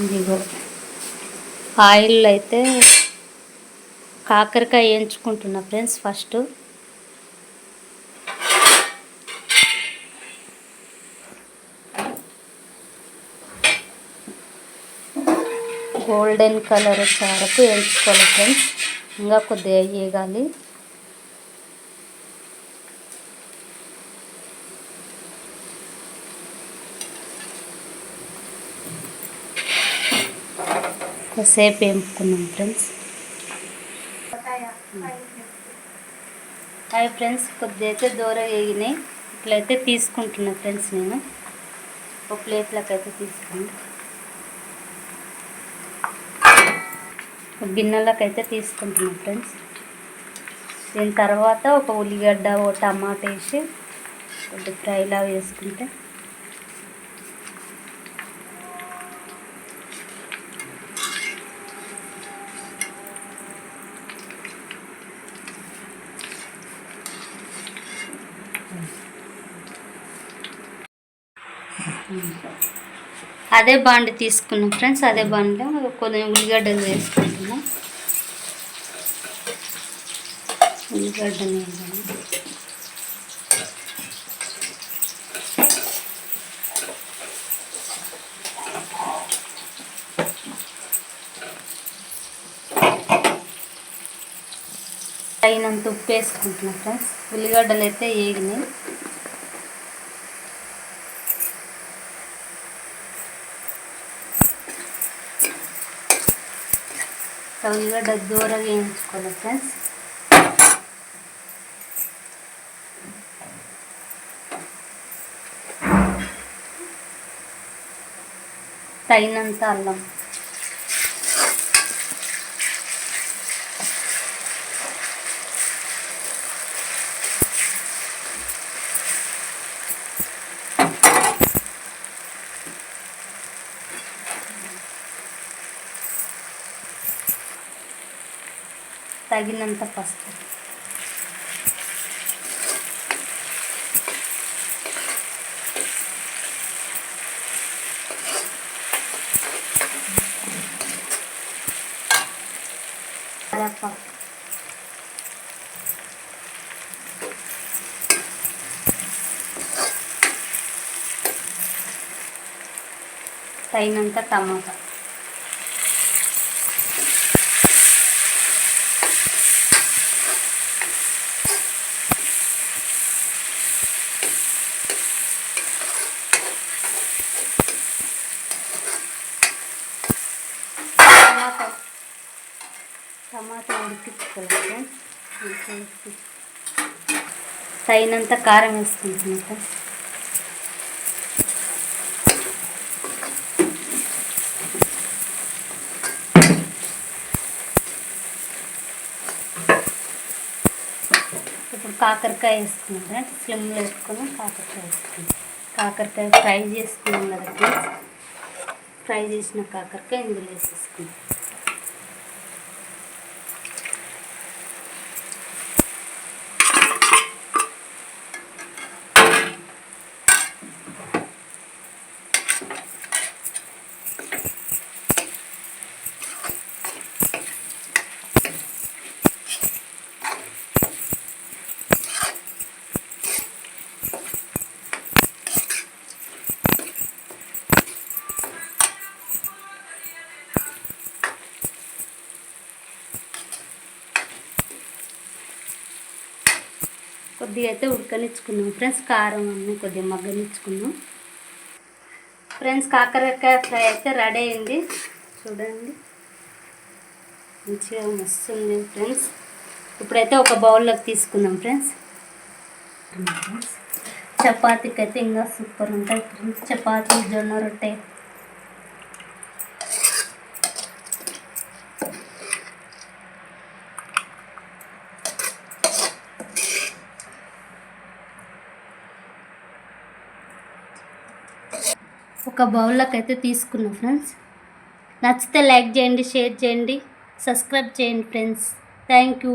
ఇదిగో ఆయిల్ అయితే కాకరకాయ వేయించుకుంటున్నా ఫ్రెండ్స్. ఫస్ట్ గోల్డెన్ కలర్ వచ్చే వరకు వేయించుకోవాలి ఫ్రెండ్స్. ఇంకా కొద్దిగా వేగాలి. కొద్దిసేపు వేపుకున్నాం ఫ్రెండ్స్. హాయ్ ఫ్రెండ్స్, కొద్దిగా అయితే దూరం వేగినాయి. ఇట్లయితే తీసుకుంటున్నా ఫ్రెండ్స్. నేను ఒక ప్లేట్లోకి అయితే తీసుకున్నాను, గిన్నెలోకి అయితే తీసుకుంటున్నాం ఫ్రెండ్స్. దీని తర్వాత ఒక ఉల్లిగడ్డ, ఒక టమాటా వేసి కొద్దిగా ఫ్రైలా వేసుకుంటే అదే బాండి తీసుకున్నాం ఫ్రెండ్స్. అదే బాండిలో కొన్ని ఉల్లిగడ్డలు వేసుకుంటున్నాం. ఉల్లిగడ్డని తగినంత ఉప్పు వేసుకుంటున్నాం ఫ్రెండ్స్. ఉల్లిగడ్డలు అయితే వేగినాయి. ఉల్లిగడ్డ దూరగా వేయించుకోవాలి ఫ్రెండ్స్. తగినంత అల్లం, తగినంత పసుపు, తగినంత టమాటా, టమాటా ఉడికించుకోవాలి. తగినంత కారం వేసుకుంటున్నాం. ఇప్పుడు కాకరకాయ వేసుకున్నాం ఫ్రెండ్స్. స్లిమ్లో వేసుకొని కాకరకాయ వేసుకున్నాం. కాకరకాయ ఫ్రై చేసుకున్నాం కదా ఫ్రెండ్స్. ఫ్రై చేసిన కాకరకాయ ఇందులో వేసేసుకున్నాం. కొద్దిగా అయితే ఉడకనిచ్చుకున్నాం ఫ్రెండ్స్. కారం అన్నీ కొద్దిగా మగ్గనిచ్చుకున్నాం ఫ్రెండ్స్. కాకరకాయ ఫ్రై అయితే రెడీ అయింది. చూడండి, మంచిగా వస్తుంది ఫ్రెండ్స్. ఇప్పుడైతే ఒక బౌల్లోకి తీసుకుందాం ఫ్రెండ్స్. చపాతీకి అయితే ఇంకా సూపర్ ఉంటుంది ఫ్రెండ్స్. చపాతీ, జొన్న రొట్టె, ఒక బౌల్లోకి అయితే తీసుకున్నాం ఫ్రెండ్స్. నచ్చితే లైక్ చేయండి, షేర్ చేయండి, సబ్స్క్రైబ్ చేయండి ఫ్రెండ్స్. Thank you.